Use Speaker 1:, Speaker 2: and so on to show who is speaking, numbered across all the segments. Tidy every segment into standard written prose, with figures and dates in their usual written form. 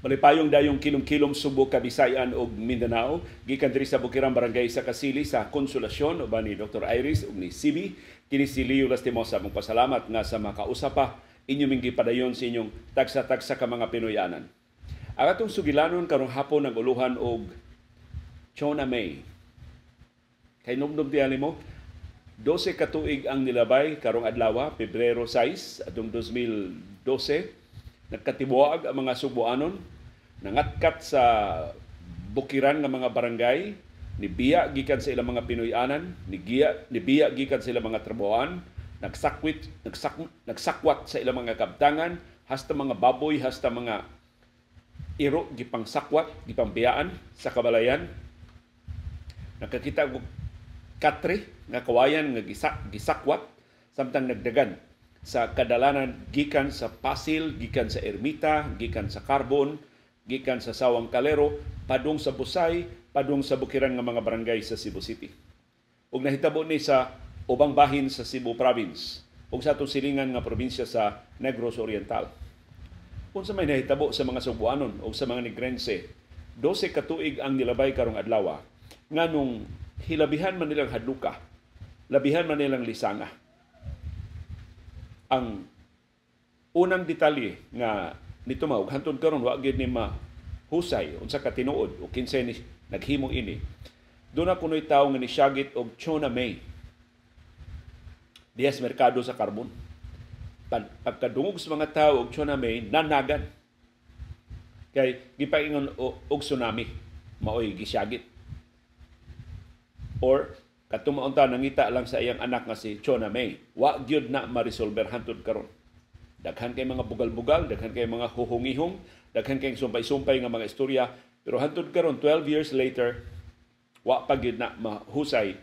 Speaker 1: Malipayong dayong kilom-kilom Subo, Kabisayan ug Mindanao. Gikan diri sa Bukirang Barangay sa Kasili sa Konsolasyon uban ni Dr. Iris ug ni Sibi. Kini si Leo Lastimosa mong pasalamat nga sa makausapa inyo ming gipadayon sa inyong tagsa-tagsa ka mga Pinoyanan. Ang atong sugilanon karong hapon naguluhan og Chona May. Kay numdum tiyali mo 12 ka tuig ang nilabay karong adlaw, Pebrero 6 atong 2012. Nagkatibuag ang mga Subuanon, nangatkat sa bukiran ng mga barangay, nibiya gikan sa ilang mga Pinoyanan, nibiya gikan sa ilang mga trabuhan, nagsakwat sa ilang mga kabtangan, hasta mga baboy, hasta mga iro gipang sakwat, gipang biyaan sa kabalayan. Nakakita og katre nga kawayan nga gisakwat samtang nagdagan sa kadalanan gikan sa Pasil, gikan sa Ermita, gikan sa Carbon, gikan sa Sawang Calero, padung sa Busay, padung sa bukiran nga mga barangay sa Cebu City. Ug nahitabo ni sa ubang bahin sa Cebu Province ug sa atong silingan nga probinsya sa Negros Oriental. Unsa may nahitabo sa mga Subuanon o sa mga Negrense, 12 ka tuig ang nilabay karong adlaw nganong hilabihan man nilang hadluka, labihan man nilang lisanga. Ang unang detalye nga nito mao hantod karon wa gyud ni mahusay unsa ka tinuod o kinsay ni naghimo ini. Doon na kuno'y tao nga nisyagit og Chona May diya sa merkado sa Carbon. Pagkadungog sa mga tao og Chona May, nanagan. Kay gipaingon og tsunami, maoy gisyagit. Or katumaon nangita lang sa iyang anak nga si Chona May. Wa gyud na ma-resolver hantod karon. Daghan kay mga bugal-bugal, daghan kay mga huhungihong, daghan kay sumpay-sumpay nga mga istorya, pero hantod karon 12 years later, wa pa gyud na mahusay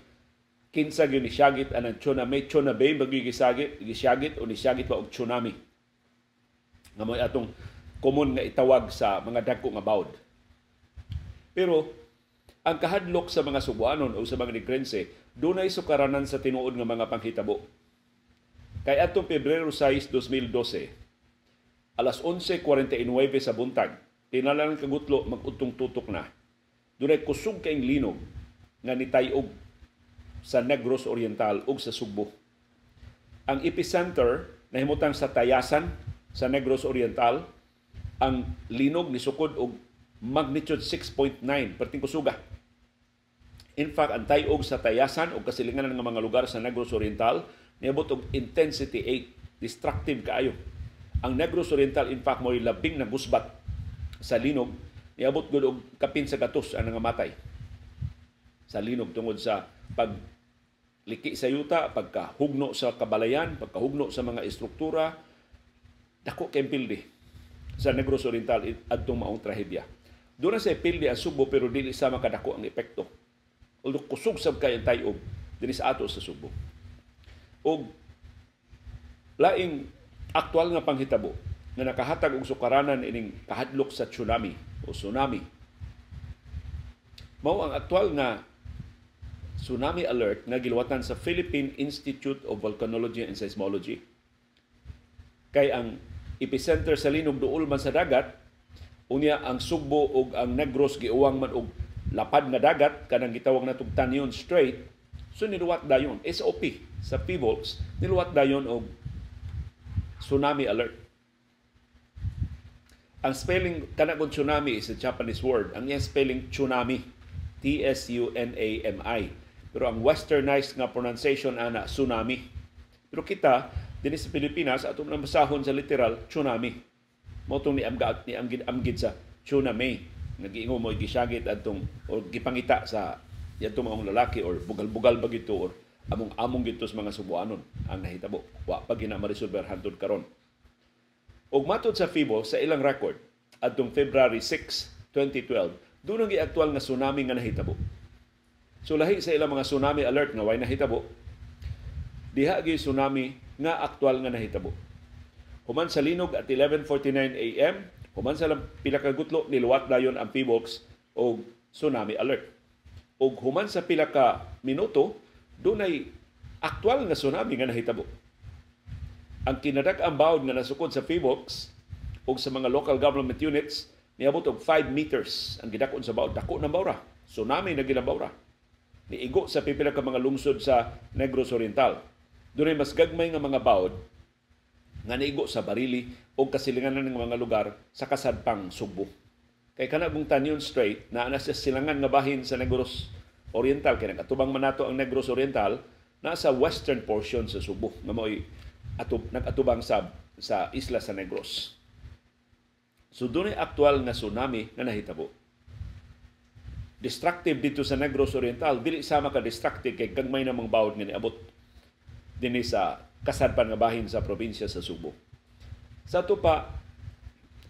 Speaker 1: kinsa gyud ni syagit anang Chona May. Chona Bay bagi gisyagit o nisyagit pa og tsunami. Nga mo'y atong common nga itawag sa mga dagko nga bawd. Pero ang kahadlok sa mga Subuanon o sa mga Negrense, dunay sukaranan sa tinuod nga mga panghitabo. Kay atong Pebrero 6, 2012, alas 11:49 sa buntag, tinalang kagutlo mag-utong tutok na. Dunay kusog kaing linog nga nitayog sa Negros Oriental ug sa Subo. Ang epicenter nahimutang sa Tayasan sa Negros Oriental. Ang linog nisukod og magnitude 6.9 perting kusuga. In fact, ang tayog sa Tayasan o kasilinganan ng mga lugar sa Negros Oriental niabot og intensity 8, destructive kaayo. Ang Negros Oriental in fact mo'y labing na gusbat sa linog, niabot gud og kapin sa gatos ang nangamatay sa linog tungod sa pagliki sa yuta, pagkahugno sa kabalayan, pagkahugno sa mga estruktura, dako kay pildi sa Negros Oriental adtong maong trahedya. Doon na sa pildi ang Subo pero dili sa makadako ang epekto. Although kusog sab kay ang tayog dinhi sa ato sa Subo. Og laing aktual nga panghitabo na nakahatag og sukaranan ining kahadlok sa tsunami o tsunami. Mao ang aktual nga tsunami alert nga giluwatan sa Philippine Institute of Volcanology and Seismology. Kay ang epicenter sa linog duol man sa dagat, unya ang Subo ug ang Negros giuwang man og lapad nga dagat kanang gitawag natong Tanion Strait. So niluwat dayon SOP sa PHIVOLCS, niluwat dayon og tsunami alert. Ang spelling kanang tsunami is a Japanese word. Ang iyang spelling tsunami, Tsunami. Pero ang westernized nga pronunciation ana tsunami. Pero kita dinhi sa Pilipinas atong nabasahon sa literal tsunami. Mao tong ni amgid sa tsunami. Nagiingon mo gisyagit adtong o gipangita sa yadto maong lalaki or bugal-bugal ba gito or among gito sa mga Subuanon ang nahitabo. Wa pa gina ma-resolver hantod karon. Og matod sa FIBO sa ilang record adtong February 6, 2012, doon ang aktual nga tsunami nga nahitabo. So lahi sa ilang mga tsunami alert nga way nahitabo, diha gyud tsunami nga aktual nga nahitabo. Human sa linog at 11:49 AM, human sa pila ka gutlo niluwat dayon ang PHIVOLCS og tsunami alert. Og human sa pila ka minuto, dunay aktual nga tsunami nga nahitabo. Ang kinadak-ang bawd nga nasukod sa PHIVOLCS o sa mga local government units Niabot og 5 meters ang gidakon sa bawd. Dako ng bawra. Tsunami na ginabawra. Niigo sa pipila ka mga lungsod sa Negros Oriental. Doon mas gagmay nga mga bawd nga niigo sa Barili o kasilinganan ng mga lugar sa kasadpang Subo. Kay kanabong Tanyon Strait na sa silangan nga bahin sa Negros Oriental, kaya nag-atubang man nato ang Negros Oriental, nasa western portion sa Subo nga mo'y nag-atubang sa isla sa Negros. So doon ay aktual nga tsunami na nahitabo. Destructive dito sa Negros Oriental, dili sama ka destructive kay gagmay namang bawod nga niabot dinhi sa kasadpan nga bahin sa probinsya sa Subo. Sa to pa,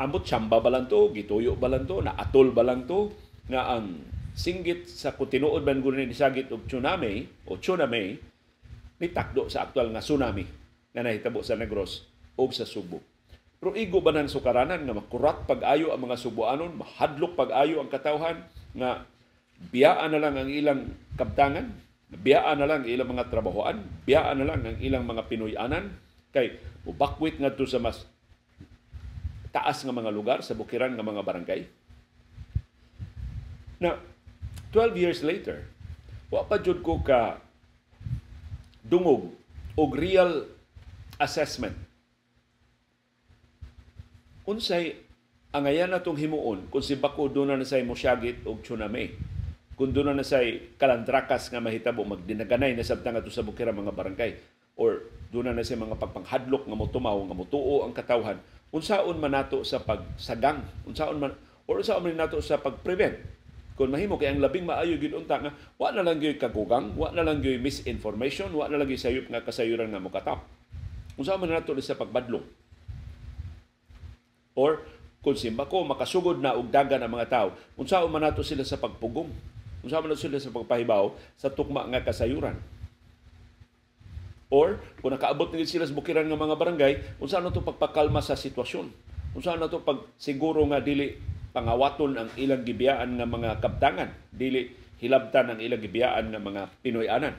Speaker 1: ambot Chamba ba lang to, gituyo ba lang to, na atol ba lang to, nga ang singgit sa kung tinuod man guni ni sagit og tsunami o tsunami nitakdo sa aktual nga tsunami nga nahitabo sa Negros o sa Subo. Pero igo ba ng sukaranan nga makurat pag-ayo ang mga Subuanon, mahadlok pag-ayo ang katawhan nga biyaan na lang ang ilang kabtangan, biyaan na lang ang ilang mga trabahoan, biyaan na lang ang ilang mga Pinoyanan, kay mubakwit nga to sa mas taas nga mga lugar, sa bukiran nga mga barangay. Na 12 years later, wa pa jud ko ka dungog og real assessment. Unsay angayan natong himuon kung si Bako doon na say mosyagit og tsunami, kung doon na say kalandrakas nga mahitabo magdinaganay na sabtang ato sa bukirang mga barangay, or doon na say mga pagpanghadlok nga motumaw nga motuo ang katawhan, unsaon man nato sa pagsagang, unsaon man nato sa pagprevent. Kung mahimo kay ang labing maayo gid unta nga wa na lang gyud kagugang, wa na lang gyud misinformation, wa na lang gyud sayop nga kasayuran nga mokatap. Unsaon man nato sa pagbadlong. Or kung si Bako makasugod na og dagan ang mga tao, unsaon man nato sila sa pagpugong, unsaon man nato sila sa pagpahibaw sa tukma nga kasayuran. Or kung nakaabot na sila sa bukiran nga mga barangay, unsaon nato pagpakalma sa sitwasyon, unsaon nato pagsiguro nga dili pangawaton ang ilang gibiyaan nga mga kabtangan, dili hilabtan ang ilang gibiyaan nga mga Pinoyanan.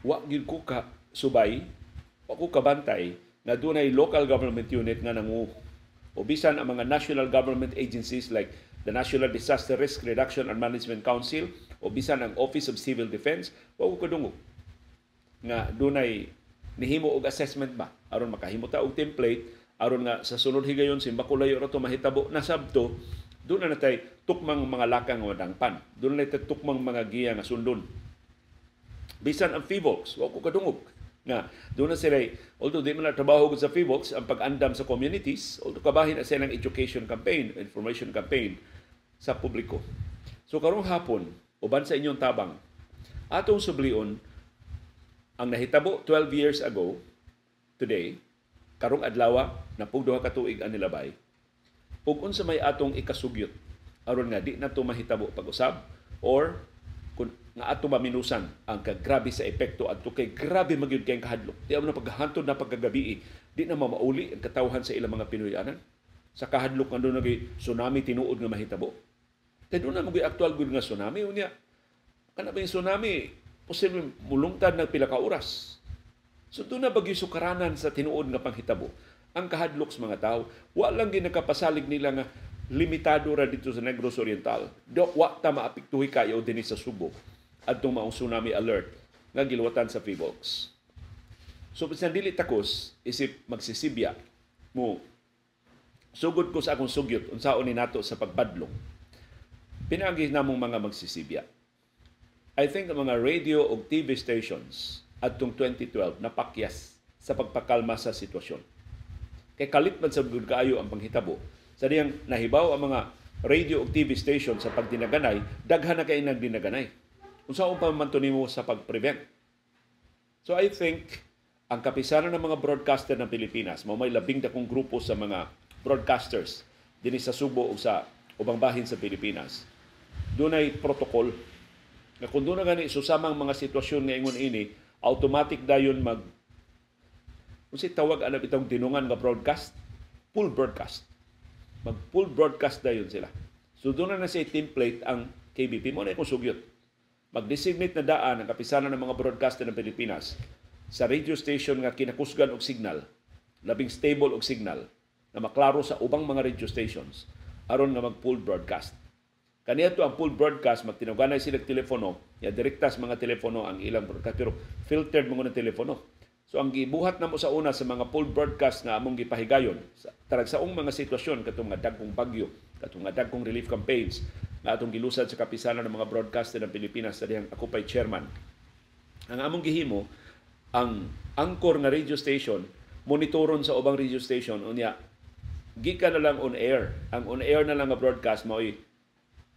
Speaker 1: Wa gyud ko ka subay, wa ko kabantay na dunay local government unit nga nangu o bisan ang mga national government agencies like the National Disaster Risk Reduction and Management Council o bisan ang Office of Civil Defense, wa ko kadungog nga dunay nihimo og assessment ba aron makahimo ta og template aron nga sa sunod higayon si Bakulayo ra to mahitabo na sabto, doon na natay tukmang mga lakang nga dangpan, doon na natay tukmang mga giya nga sundon. Bisan ang FIVOLCS, wa ko kadungog nga doon na sila, although di man na trabaho sa FIVOLCS ang pag-andam sa communities, although kabahin na silang education campaign, information campaign sa publiko. So karong hapon, uban sa inyong tabang, atong sublion ang nahitabo 12 years ago today, karong adlaw na pugduha ka tuig ang nilabay, ug unsa may atong ikasugyot aron nga di na to mahitabo pag-usab, or kung nga ato maminusan ang kagrabe sa epekto adto kay grabe magyud kay kahadlok. Di na paghantod na pagkagabi, di na mamauli ang katawhan sa ilang mga Pinoyanan sa kahadlok nga doon nagay tsunami tinuod nga mahitabo. Kay doon na magay aktual gud nga tsunami unya. Kana ba yung tsunami posible mulungtad ng pila ka oras. So doon na bagyo sukaranan sa tinuod nga panghitabo. Ang kahadlok sa mga tao, wa lang ginakapasalig nila nga limitado ra dito sa Negros Oriental. Wa ta maapektuhi kayo dinhi sa Subo adtong maong tsunami alert nga giluwatan sa FIVOLCS. So bisan dili takos isip magsisibya mo sugod ko sa akong sugyot unsaon ni nato sa pagbadlong. Pinaagi namong mga magsisibya. I think ang mga radio o TV stations adtong 2012 napakyas sa pagpakalma sa sitwasyon. Kay kalit man sa gud kaayo ang panghitabo, sa diyang nahibaw ang mga radio o TV station sa pagdinaganay, daghan na kay nagdinaganay. Unsaon pa man to nimo sa pagprevent. So I think ang kapisanan ng mga broadcaster ng Pilipinas, mao may labing dakong grupo sa mga broadcasters dinhi sa Subo o sa ubang bahin sa Pilipinas. Dunay protocol na kung doon na gani susamang mga sitwasyon nga ingon ini, automatic dayon kung tawag alam itong dinungan nga broadcast, full broadcast. Mag-full broadcast dayon sila. So doon na sa template ang KBP. Mo na ikong sugyot. Mag-designate na daan ang kapisanan ng mga broadcaster ng Pilipinas sa radio station nga kinakusgan og signal, labing stable og signal, na maklaro sa ubang mga radio stations aron nga mag-full broadcast. Kaniadto ang full broadcast, magtinuganay sila telepono, ya direkta sa mga telepono ang ilang broadcast, pero filtered mo ng telepono. So ang gibuhat namo sa una sa mga full broadcast na among gipahigayon sa taragsaong mga sitwasyon katong nga dagkong bagyo, katong nga dagkong relief campaigns nga atong gilusad sa kapisanan ng mga broadcaster ng Pilipinas sa dihang ako pay chairman. Ang among gihimo, ang anchor nga radio station monitoron sa ubang radio station unya gikan na lang on air. Ang on air na lang nga broadcast mao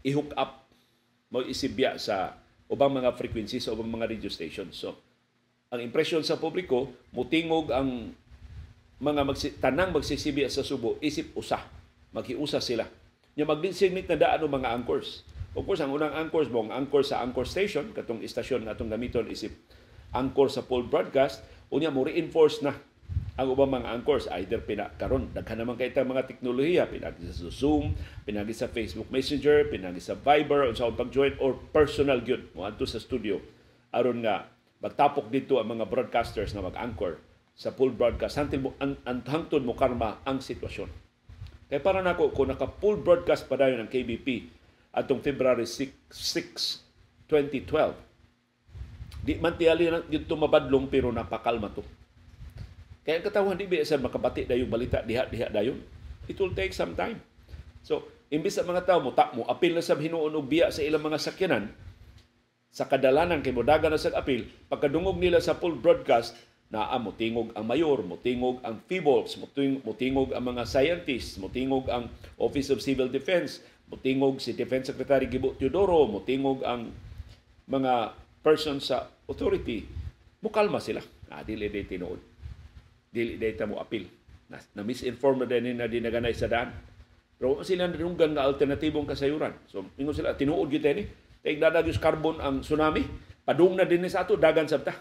Speaker 1: i-hook up, mao isibya sa ubang mga frequencies sa ubang mga radio stations. So ang impresyon sa publiko, mutingog ang mga tanang magsisibya sa Subo, isip usa. Maghiusa sila. Yung mag-designate na daan ng mga anchors. Of course, ang unang anchors mo, ang anchor sa anchor station, katong istasyon na itong gamiton isip anchor sa full broadcast, unya mo reinforce na ang ubang mga anchors. Either pinakaroon, daghan naman kayo mga teknolohiya, pinagi sa Zoom, pinagi sa Facebook Messenger, pinagi sa Viber, o sa pag-join, or personal gyud mo adto sa studio. Aron nga, magtapok dito ang mga broadcasters na mag-anchor sa full broadcast hangtod mo karma ang sitwasyon. Kaya para nako kung naka-full broadcast pa dayon ang KBP atong February 6, 2012, di man tiyali na dito mabadlong pero napakalma to. Kaya ang katawhan di ba sa makabati dayon balita diha dayon. It will take some time. So, imbis sa mga tao mo apil na sa hinuon og biya sa ilang mga sakyanan, sa kadalanan kay modaga na sa apil, pagkadungog nila sa full broadcast, motingog ang mayor, motingog ang FIBOLS, motingog ang mga scientists, motingog ang Office of Civil Defense, motingog si Defense Secretary Gibo Teodoro, motingog ang mga persons sa authority. Mukalma sila. Dili day tinuod. Dili day ta mo apil. Na misinform na din na dinaganay sa daan. Pero sila nanunggan nga alternatibong kasayuran. So, ingon sila, tinuod kita ni. Kaya dadagos carbon ang tsunami, padung na din sa ato, dagan sabta.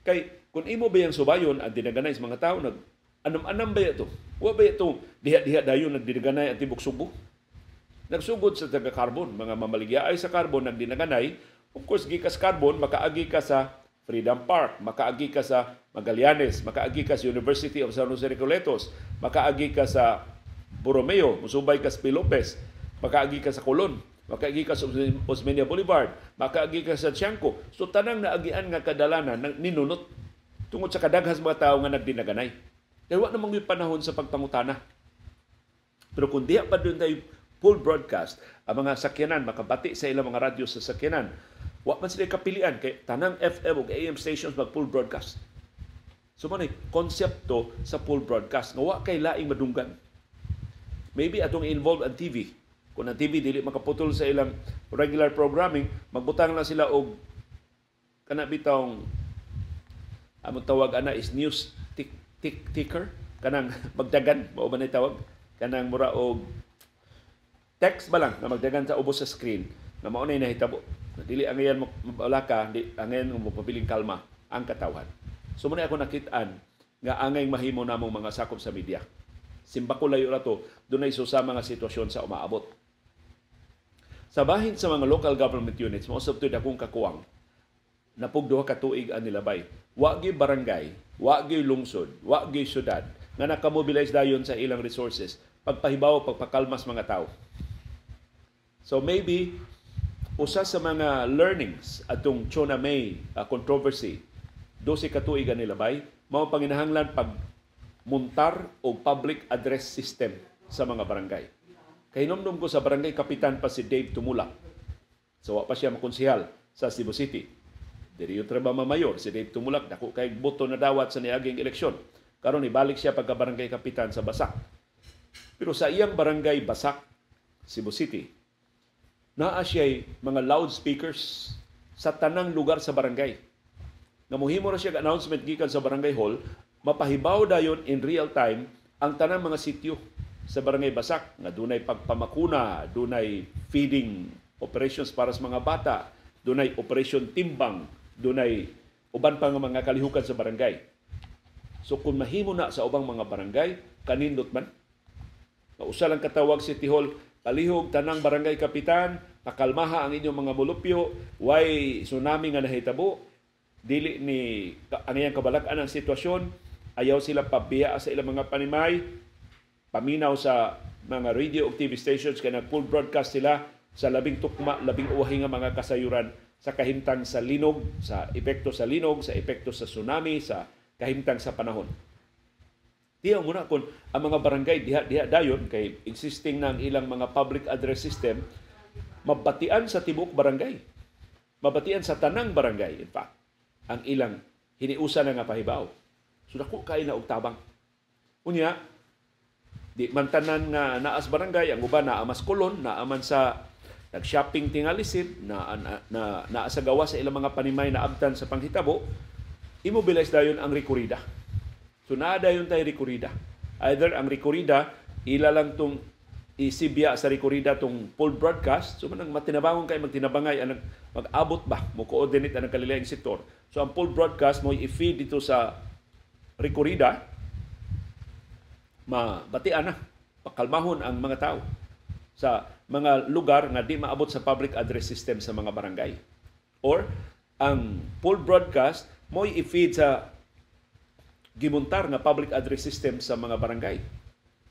Speaker 1: Kay, kung imo ba yung subayon ang dinaganay sa mga tao, anam-anam ba ito? Wa ba ito diha-diha dayon nagdinaganay ang tibok Subo? Nagsugod sa taga-carbon, mga mamaligyaay sa carbon nagdinaganay. Of course, gikas carbon, makaagi ka sa Freedom Park, makaagi ka sa Magallanes, makaagi ka sa University of San Jose Recoletos, makaagi ka sa Borromeo, musubay ka sa Pilopes, makaagi ka sa Colon, makaagi ka sa Osmeña Boulevard, makaagi ka sa Tiangco. So tanang naagian nga kadalanan ninunot tungod sa kadaghas mga tao nga nagdinaganay. Kaya wa namang yung panahon sa pagpangutana. Pero kung diha pa doon tayo full broadcast, ang mga sakyanan makabati sa ilang mga radyo sa sakyanan, wa man sila kapilian kay tanang FM o AM stations mag full broadcast. So man konsepto sa full broadcast nga wa kay laing madunggan. Maybe atong involved ang TV. Kung ang TV dili makaputol sa ilang regular programming, magbutang lang sila og kana bitawng among tawag ana is news ticker, kanang magdagan mao ba ni tawag, kanang mura og text ba lang na magdagan sa ubos sa screen na mao nay nahitabo. Dili ang iyan mabalaka, di ang iyan mo pabiling kalma ang katawan. So muna ako nakitaan nga angay mahimo namong mga sakop sa media. Simbako layo ra to, dunay susama nga sitwasyon sa umaabot. Sa bahin sa mga local government units, most of to dakong kakuwang, napugduha ka tuig ang nilabay. Wa gyud barangay, wa gyud lungsod, wa gyud syudad nga nakamobilize dayon sa ilang resources pagpahibaw pagpakalmas mga tao. So maybe usa sa mga learnings atong Chona May controversy 12 ka tuig ang nilabay, mao panginahanglan pag muntar o public address system sa mga barangay. Kahinomdom ko sa barangay kapitan pa si Dave Tumulak. So wa pa siya makonsehal sa Cebu City. Diri yung trabaho mayor, si Dave Tumulak, dako kay boto na dawat sa niaging eleksyon. Karon ibalik siya pagka barangay kapitan sa Basak. Pero sa iyang barangay Basak, Cebu City, naa siya mga loudspeakers sa tanang lugar sa barangay. Namuhimo na siya announcement gikan sa barangay hall, mapahibaw dayon in real time ang tanang mga sityo sa barangay Basak nga dunay pagpamakuna, dunay feeding operations para sa mga bata, dunay operation timbang, dunay uban pa nga mga kalihukan sa barangay. So kung mahimo na sa ubang mga barangay, kanindot man. Usa lang katawag City Hall, palihog tanang barangay kapitan, pakalmaha ang inyong mga mulupyo, way tsunami nga nahitabo, dili ni ang iyang kabalak-an ang sitwasyon, ayaw sila pabiya sa ilang mga panimay, paminaw sa mga radio o TV stations kay nag-full broadcast sila sa labing tukma, labing uwahi nga mga kasayuran sa kahimtang sa linog, sa epekto sa linog, sa epekto sa tsunami, sa kahimtang sa panahon. Tiyaw muna kung ang mga barangay diha dayon kay existing ng ilang mga public address system, mabatian sa tibok barangay. Mabatian sa tanang barangay, in fact, ang ilang hiniusa na nga pahibaw. So dako kay na og tabang. Unya, di man tanan nga naas barangay, ang uban naa mas kulon, naa man sa nag-shopping tingalisid, naa sa gawa sa ilang mga panimay na abtan sa panghitabo, immobilize dayon ang rekurida. So naa dayon tay rekurida. Either ang rekurida ila lang tong isibya sa rekurida tong full broadcast, so manang matinabangon kay magtinabangay ang mag-abot ba mo coordinate ang kalilaing sektor. So ang full broadcast mo i-feed dito sa rekurida, mabatian na, pakalmahon ang mga tao sa mga lugar nga di maabot sa public address system sa mga barangay. Or ang full broadcast mo i-feed sa gimuntar nga public address system sa mga barangay.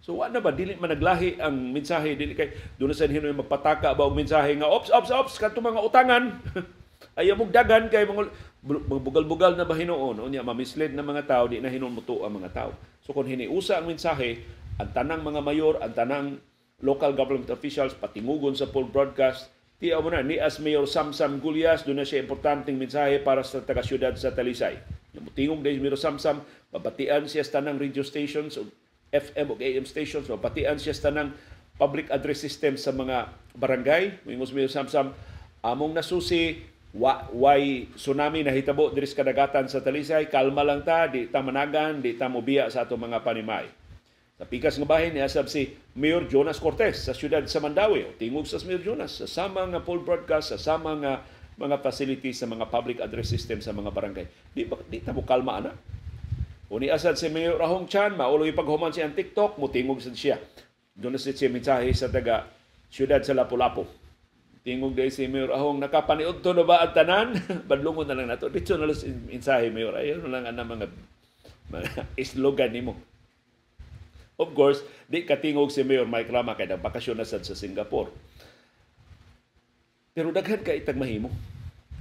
Speaker 1: So wala ba dili man naglahi ang mensahe, dili kay doon sa hinoy magpataka ba og mensahe nga ops kadto mga utangan. Ayaw mong dagan kay mga bugal-bugal na ba hinuon unya mamislead na mga tao, di na hinumuto ang mga tao. So kung hiniusa ang mensahe, ang tanang mga mayor, ang tanang local government officials patingugon sa full broadcast, tiyaw mo na ni as Mayor Samsam Gulyas, doon na siya importanteng mensahe para sa taga-syudad sa Talisay. Tingog dahil Mayor Samsam, mabatian siya sa tanang radio stations o FM o AM stations, mabatian siya sa tanang public address system sa mga barangay. Mingos Mayor Samsam, among nasusi, why tsunami na hitabo diri sa kadagatan sa Talisay, kalma lang ta, di ta managan, di ta mobiya sa ato mga panimay. Sa pikas nga bahin, niasab si Mayor Jonas Cortez sa siyudad sa Mandawi. Tingog sa Mayor Jonas, sa sama nga full broadcast, sa sama nga mga facilities sa mga public address system sa mga barangay. Di ta mo kalma ana. O niasad si Mayor Ahong Chan, mauloy paghuman siya ang TikTok, mutingog sa siya. Doon na siya mensahe sa taga siyudad sa Lapu-Lapu. Tingog dahil si Mayor Ahong, nakapaniod to na ba ang tanan? Badlungon na lang nato. Dito na lang mensahe, Mayor. Ayun na lang ang mga slogan ni mo. Of course, di katingog si Mayor Mike Rama kay nagbakasyon na sad sa Singapore. Pero daghan ka itag mahimo.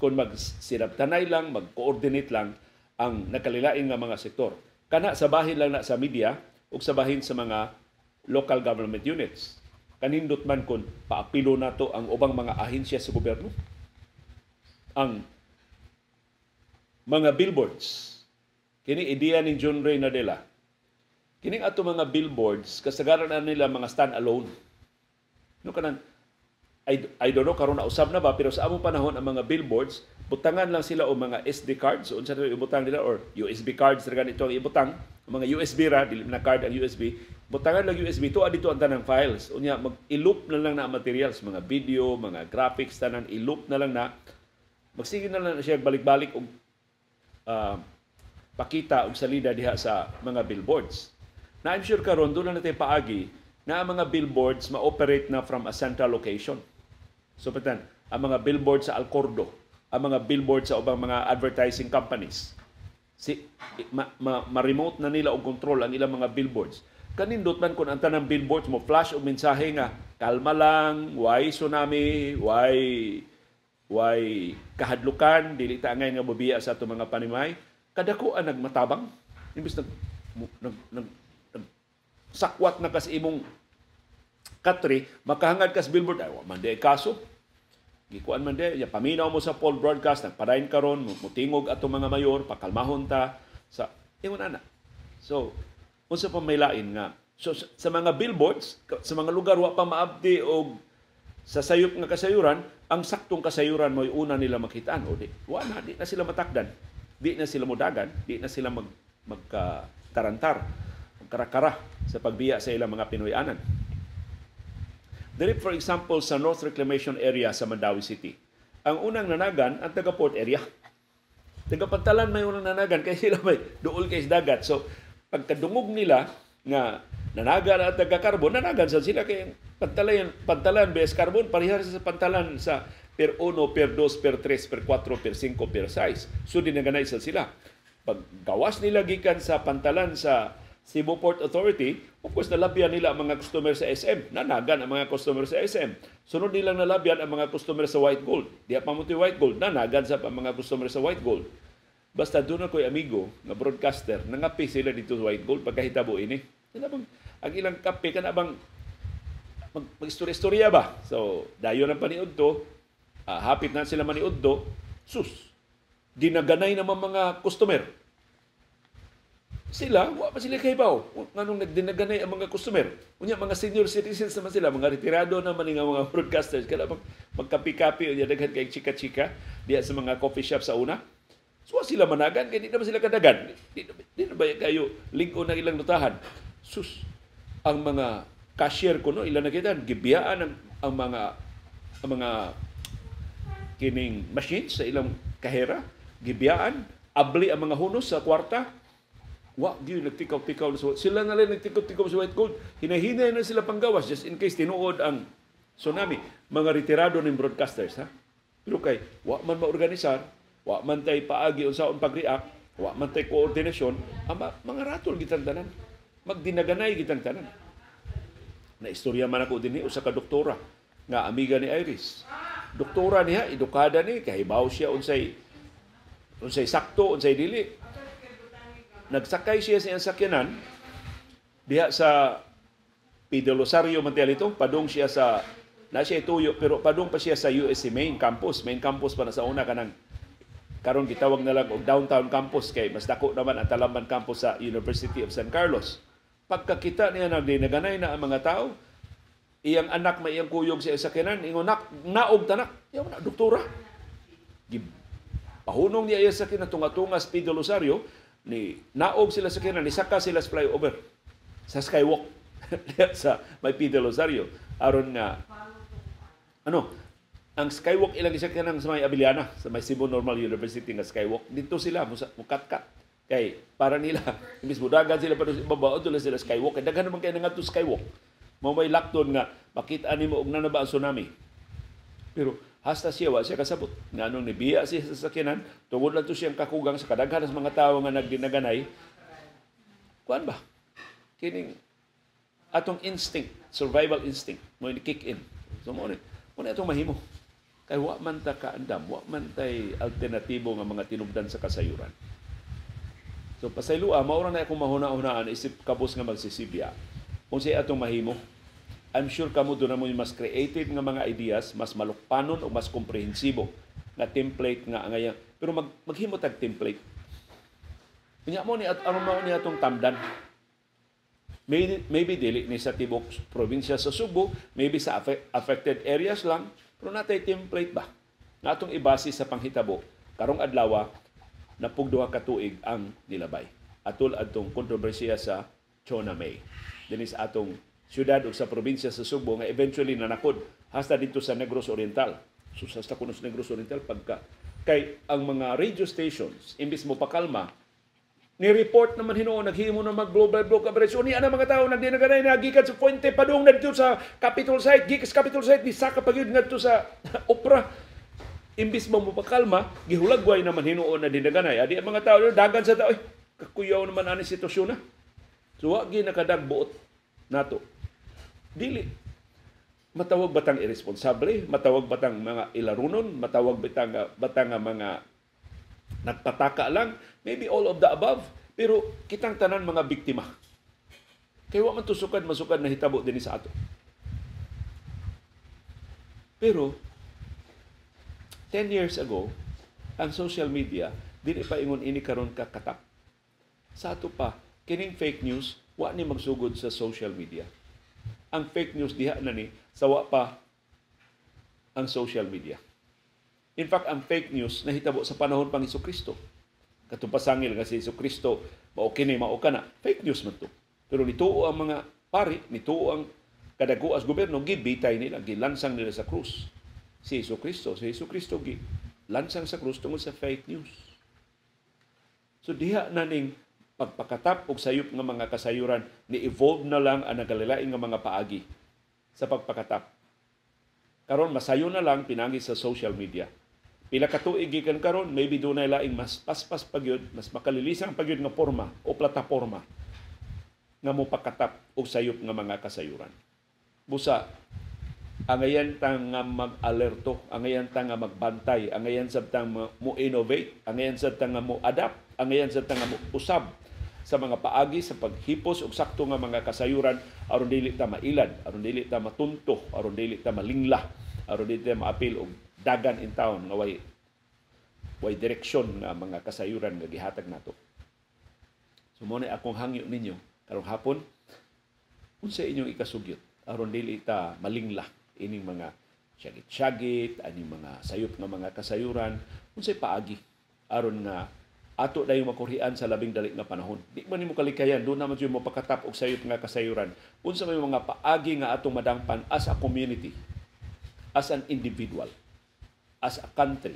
Speaker 1: Kung magsinabtanay lang, mag-coordinate lang ang nakalilain nga mga sektor. Kana sa bahin lang na sa media o sa bahin sa mga local government units. Kanindot man kung paapilo na to ang ubang mga ahensya sa gobyerno. Ang mga billboards. Kini ideya ni John Ray Nadella. Kining ato mga billboards, kasagaran na nila mga stand-alone. No kanang I don't know karon na usab na ba, pero sa among panahon ang mga billboards butangan lang sila o mga SD cards o unsa nila ibutang nila or USB cards ra ganito ang ibutang, mga USB ra dili na card ang USB, butangan lang USB to dito ang tanang files. Unya mag-i-loop na lang na ang materials, mga video, mga graphics tanan i-loop na lang na. Magsige na lang siya balik-balik og pakita og salida diha sa mga billboards. Na I'm sure karon doon na natin paagi na ang mga billboards ma-operate na from a central location. So patan, ang mga billboards sa Alcordo, ang mga billboards sa ubang mga advertising companies, ma-remote na nila og control ang ilang mga billboards. Kanindot man kung ang tanang billboards mo flash og mensahe nga kalma lang, why tsunami, why kahadlukan, dili ta angay nga mobiya sa ato mga panimay, kadako ang nagmatabang imbis nag sakwat na kas imong katri, makahangad kas billboard, ay man di kaso. Gikuan man di, paminaw mo sa full broadcast, nagpadayon karon, mutingog ato mga mayor, pakalmahon ta sa ingon ana. So, unsa pa may lain nga. So sa mga billboards, sa mga lugar wa pa maabdi og sa sayop nga kasayuran, ang saktong kasayuran mo una nila makitaan o di na sila matakdan, di na sila modagan, di na sila magkarantar, magkarakara sa pagbiya sa ilang mga Pinoyanan. Dili for example sa North Reclamation Area sa Mandawi City, ang unang nanagan ang taga Port Area. Taga Pantalan may unang nanagan kay sila may duol kay dagat. So pagkadungog nila nga nanagan at taga Carbon, nanagan sa sila kay Pantalan bes Carbon parehas sa Pantalan sa per 1, per 2, per 3, per 4, per 5, per 6. So dinaganay sa sila. Pag gawas nila gikan sa Pantalan sa Cebu Port Authority, of course, nalabyan nila ang mga customer sa SM. Nanagan ang mga customer sa SM. Sunod nilang nalabyan ang mga customer sa White Gold. Diya pa mo White Gold, nanagan sa mga customer sa White Gold. Basta doon ako'y amigo na broadcaster, nangapi sila dito sa White Gold pagkahitabo ini. Ang ilang kape ka na bang mag-istorya-istorya ba? So, dayon ang paniud to, hapit na sila maniud to, sus, dinaganay naman mga customer. Sila, wa pa sila kahibaw. Nganong nagdinaganay ang mga customer. Unya, mga senior citizens naman sila, mga retirado naman nga mga broadcasters. Kaya magkapi-kapi, unya daghan kay chika-chika diya sa mga coffee shop sa una. So, sila managan, kaya di naman sila kadagan. Di na ba kayo lingko na ilang lutahan? Sus, ang mga cashier ko, no, ilan na kitan, gibiyaan ang mga kining machines sa ilang kahera, gibiyaan, abli ang mga hunos sa kwarta. Wa gyud nagtikaw-tikaw sila na lang nagtikaw-tikaw sa White Gold. Hinahinay na sila panggawas just in case tinuod ang tsunami. Mga retirado ng broadcasters, ha? Pero kay wa man maorganisar, wa man tay paagi unsaon pag-react, wa man tay koordinasyon, mga ratol gitang tanan. Magdinaganay gitang tanan. Na istorya man ako dinhi usa ka doktora nga amiga ni Iris. Doktora niya, edukada ni, kahibaw siya unsay sakto, unsay dili. Nagsakay siya sa iyang sakyanan diha sa Pidolosario Mantelito, padung siya sa siya ituyo pero padung pa siya sa USC main campus pa na sa una kanang karon gitawag na lang og downtown campus kay mas dako naman ang Talamban campus sa University of San Carlos. Pagkakita niya nagdinaganay na ang mga tao, iyang anak may iyang kuyog sa sakyanan, ingon naog tanak, yung doktora. Pahunong niya iya sakyanan tunga-tunga sa Pidolosario, ni naog sila sa sakyanan, ni saka sila sa flyover sa skywalk sa may Pidolosario aron nga ang skywalk ilang isakyanan sa may Abiliana sa may Cebu Normal University nga skywalk dito sila mukatkat kay para nila imbis mudagan sila pa sa ibaba doon sila skywalk kay daghan naman kay ngadto skywalk mo may lakton nga makita nimo og nanaba ang tsunami pero hasta siya, wa siya kasabot. Nga nung nibiya siya sa sakyanan, tungod lang to siyang kakugang sa kadaghan sa mga tao nga nagdinaganay. Kuan ba? Kining atong instinct, survival instinct, mo ni-kick in. So, mo itong mahimo. Kaya wa man ta kaandam, wa man tay alternatibo nga mga tinubdan sa kasayuran. So, pasaylua, maura na akong mahuna-hunaan, isip kabos nga magsisibya. Kung siya atong mahimo, I'm sure kamo doon na mo mas creative nga mga ideas, mas malukpanon o mas komprehensibo nga template nga ngayon. Pero maghimo tag template. Unya mo ni aron mo ni atong tamdan. Maybe dili ni sa tibok probinsya sa Subo, maybe sa affected areas lang, pero natay template ba? Nga atong ibase sa panghitabo karong adlaw na pugduha ka tuig ang nilabay. Atul adtong kontrobersiya sa Chona May. Dinis atong siyudad o sa probinsya sa Subo nga eventually nanakod hasta dito sa Negros Oriental. So hasta kuno sa Negros Oriental pagka kay ang mga radio stations imbis mo pakalma ni-report naman hinuon naghimo na mag-global block coverage. Uni ana mga tao nagdinaganay na gikan sa Puente padung na dito sa Capitol site, gikas Capitol site ni saka pagyud ngadto sa Opera. Imbis mo pakalma gihulagway naman hinuon na dinaganay. Adi ang mga tao dagan sa tao kakuyaw naman ani sitwasyon na. So wa gi nakadagbuot nato. Dili matawag batang irresponsable, matawag batang mga ilarunon, matawag batang mga nagpataka lang, maybe all of the above, pero kitang tanan mga biktima. Kaya wa man to masukad na hitabo din sa ato. Pero 10 years ago, ang social media dili pa ingon ini karon kakatap. Sa ato pa kining fake news wa ni magsugod sa social media. Ang fake news diha na ni sawa pa ang social media. In fact, ang fake news nahitabo sa panahon pang Hesukristo. Katong pasangil nga si Hesukristo, mao kini mao kana, fake news man to. Pero nituo ang mga pari, nituo ang kadaguas gobyerno gibitay nila, gilansang nila sa krus. Si Hesukristo lansang sa krus tungod sa fake news. So diha na ning pagpakatap og sayop nga mga kasayuran ni evolve na lang ang nagalilain nga mga paagi sa pagpakatap. Karon masayo na lang pinagi sa social media. Pila ka tuig gikan karon, maybe dunay laing mas paspas pagyud, mas makalilisang pagyud nga porma o plataporma nga mopakatap og sayop nga mga kasayuran. Busa, angayan tang nga mag-alerto, angayan tang nga magbantay, angayan sa tang mo innovate, angayan sa tang nga mo adapt, angayan sa tang nga mo usab sa mga paagi sa paghipos og sakto nga mga kasayuran aron dili ta mailad, aron dili ta matunto, aron dili ta malingla, aron dili ta maapil og dagan in town nga way direksyon nga mga kasayuran nga gihatag nato. So mo na akong hangyo ninyo karong hapon, unsa inyong ikasugyot aron dili ta malingla ining mga syagit-syagit, aning mga sayop nga mga kasayuran, unsay paagi aron nga ato dayon makurian sa labing dali nga panahon. Di man nimo kalikayan, doon naman mo pakatap og sayop nga kasayuran. Unsa may mga paagi nga atong madangpan as a community, as an individual, as a country,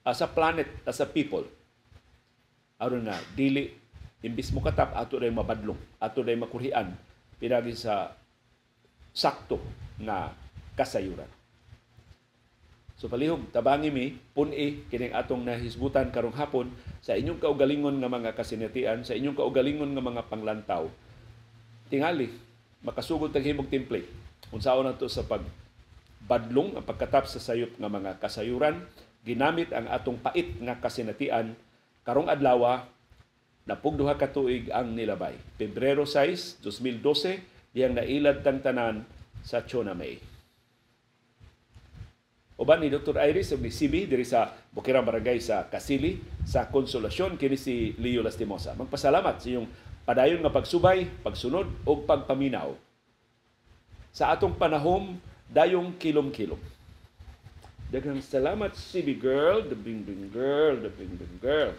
Speaker 1: as a planet, as a people, aron na dili imbis mo katap ato dayon mabadlong, ato dayon makurian pinagi sa sakto nga kasayuran. So palihog, tabangi mi, pun-i, kining atong nahisgutan karong hapon sa inyong kaugalingon nga mga kasinatian, sa inyong kaugalingon nga mga panglantaw. Tingali, makasugod tag himog template. Unsaon na to sa pagbadlong, ang pagkatap sa sayop nga mga kasayuran, ginamit ang atong pait nga kasinatian, karong adlaw, napugduha ka tuig ang nilabay. Pebrero 6, 2012, diyang nailad tang tanan sa Chona May. Uban ni Dr. Iris ug ni CB diri sa Bukirang Barangay sa Kasili sa Konsolasyon kini si Leo Lastimosa. Magpasalamat sa iyong padayon nga pagsubay, pagsunod ug pagpaminaw. Sa atong panahom dayong kilom-kilom. Daghang salamat CB girl, the bing bing girl, the bing bing girl.